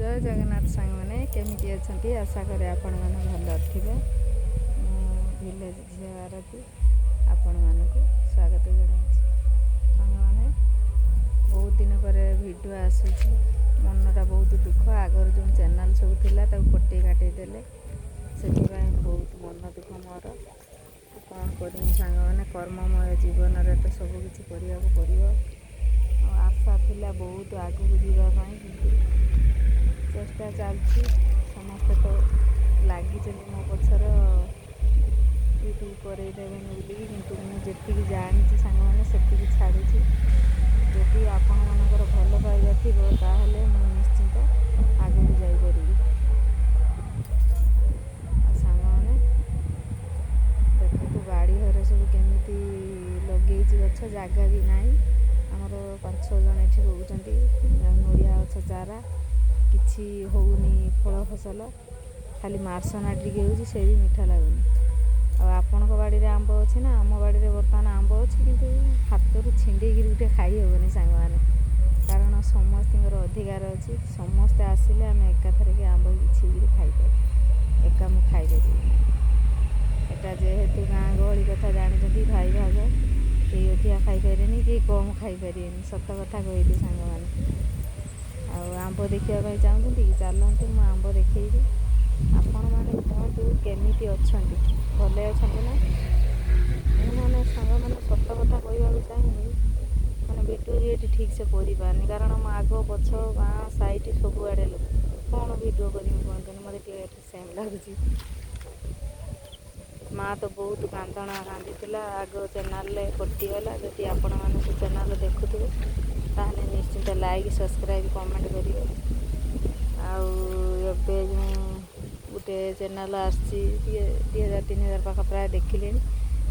जय जगन्नाथ सांग मैंने केमी अच्छा आशा करे आपण मैंने भल थे। भिलेज झील आरती आपण मानक स्वागत जनाऊँ। सांग मैंने बहुत दिन पर भिडियो आसूची मनटा बहुत दुख आगर जो चैनल सब थिला कटे काटे देले से बहुत मन दुख मोर कौन करमी सांग मैंने कर्ममय जीवन रे तो सब किसी करने को पड़ो। आशा थिला बहुत आगू जावाई चेष्टा चलती समस्ते तो लगी मो पचर यूट्यूब करदेवे बोलिकी किंतु मुझे जानी सांग मैंने से छाड़ी जदि आपण मानकर भल पाइबा थी ताहले निश्चिंत आगे जापरि। सांग मैंने देखो बाड़ी घर सब केमी लगे गछ जगह भी नहीं आमर 5-6 जन ये रोचती नड़िया गछ चारा किसी होनी फल फसल खाली मार्सना टिके से भी मीठा लगुनि। आपण बाड़ी में आंब अच्छे ना आम बाड़ी में बर्तमान आंब अच्छे कि हाथ रू छिंडे गोटे खाई हेनी सांग मैंने कारण समस्त अधिकार अच्छी समस्ते आसिले आम एकाथर के आंब छीन खाईपर एका मु खाई एटा जेहेतु गाँ गहली कथा जानते भाई भाग कई अधिका खाईपारे कई कम खाईपारे सत कथा कहली सांग मैंने। आंब देखापी चाहते कि चलते मु आंब देखी आपण मैंने कहतु केमी अच्छा भले अच्छा ना मैंने सांग मैंने सत कथा कहवाक चाहिए मैंने भिडियो ये ठीक से कर पारनी कारण मो आग पछ गाँ साइड सबुआड़े कौन भिडियो करी कहते मत सेम लगुच। माँ तो बहुत कांदना कांदी आग चैनल कटिगला जदि आपण मैंने से चैनल देखुए ताहले निश्चिंत लाइक सब्सक्राइब कमेंट करेंगे। आबे जो गोटे चैनल आसी 2000-3000 पाख प्राय देखिले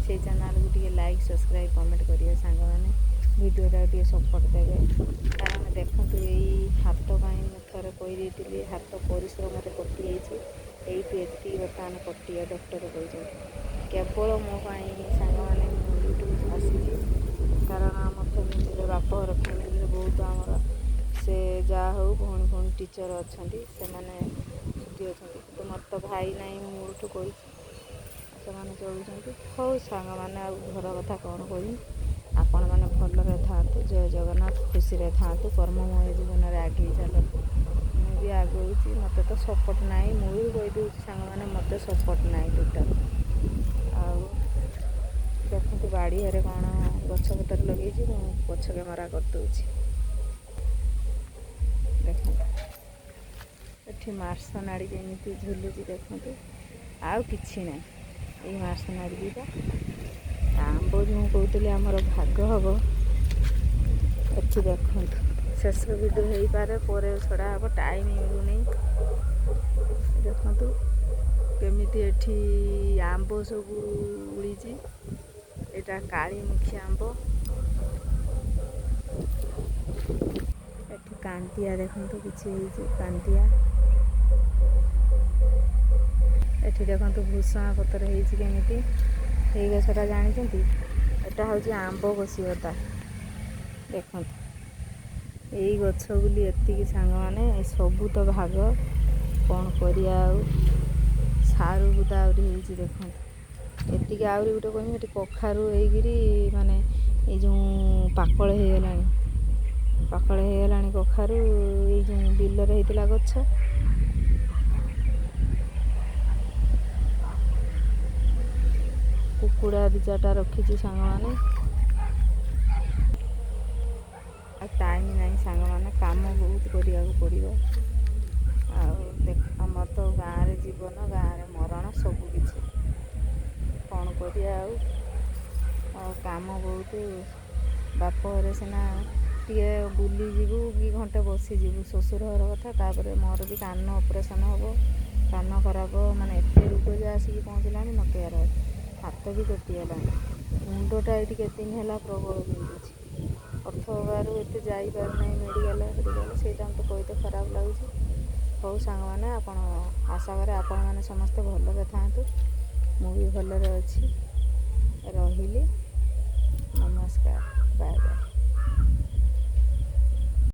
से चैनल को टे लाइक सब्सक्राइब कमेंट करेंगे सांग मैंने भिडियोटा टे सपोर्ट देवे कारण देखो यही हाथ कहीं थोड़े कही हाथ परिश्रम कटि ये बर्तमान कटिया डॉक्टर कहते केवल मो सांग मैंने यूट्यूब आसी कारण आम फैमिली बापर फैमिली बहुत आमर से जहाँ हो भौणी भौणी टीचर अच्छा से मैंने छुट्टी अच्छा तो मत तो भाई ना मूठू कही से चलुँच हौ सांग मैंने घर कथा कौन कह आपण मैंने भलरे था जय जगन्नाथ खुशी था कर्ममय जीवन में आगे चल मुझे आगे मत तो सपोर्ट ना मुझे कहीदे सांग मैंने मत सपोर्ट ना टोटाल देखते बाड़ी घरे कौन गछपतर लगे पछ कैमेरा करदे देखते मार्सनाड़ी जमी झुलुची देखते आउ कि ना ये मार्सनाड़ी दीटा आंब जो कहते आमर भाग हम ये देखते शेष भिडियो हो पारे पर छड़ा हम टाइम मिलूनी देखु केमिति एठी आंब सब उड़ी एटा कालीमुखी आंब एठी कांतिया देखो किसी कांतिया एठी देखो भूषण पतर होती ये गछटा जानते एटा हूँ आंब कषिकता देखो यही गछ बोली एति सांग मैंने सबू तो भाग कौन करिया सारू बुदा आहुरी देखो एति आहरी गोटे कहमी ये कखारू होगी माने ये जो पाकल होगला कखारू ये जो बिलर होता गछ कुकुड़ा 2-4टा रखी सांग मैंने टाइम नहीं सांग मैंने काम बहुत करिया पड़ो आमर तो गाँव रे जीवन गाँव रे मरण सबकि कौन करिया काम बहुत बाप घरे सिना टे बुली जीवु कि घंटे बसीजु शशुर घर कथा तापर मोर भी कान ऑपरेशन हम कान खराब माने एत रोग जे आसिक पहुँचला न केयर हाथ भी कटिगला मुंडटा ये केते दिन है प्रबल बिंदुची अर्थ अभाव एत जापारना मेडिकल से तो कही तो खराब लगुच। हौ सांग मैंने आपण आशा करे आपण मैंने समस्ते भलरे था मुझे भलरे अच्छी रही। नमस्कार बाय बाय।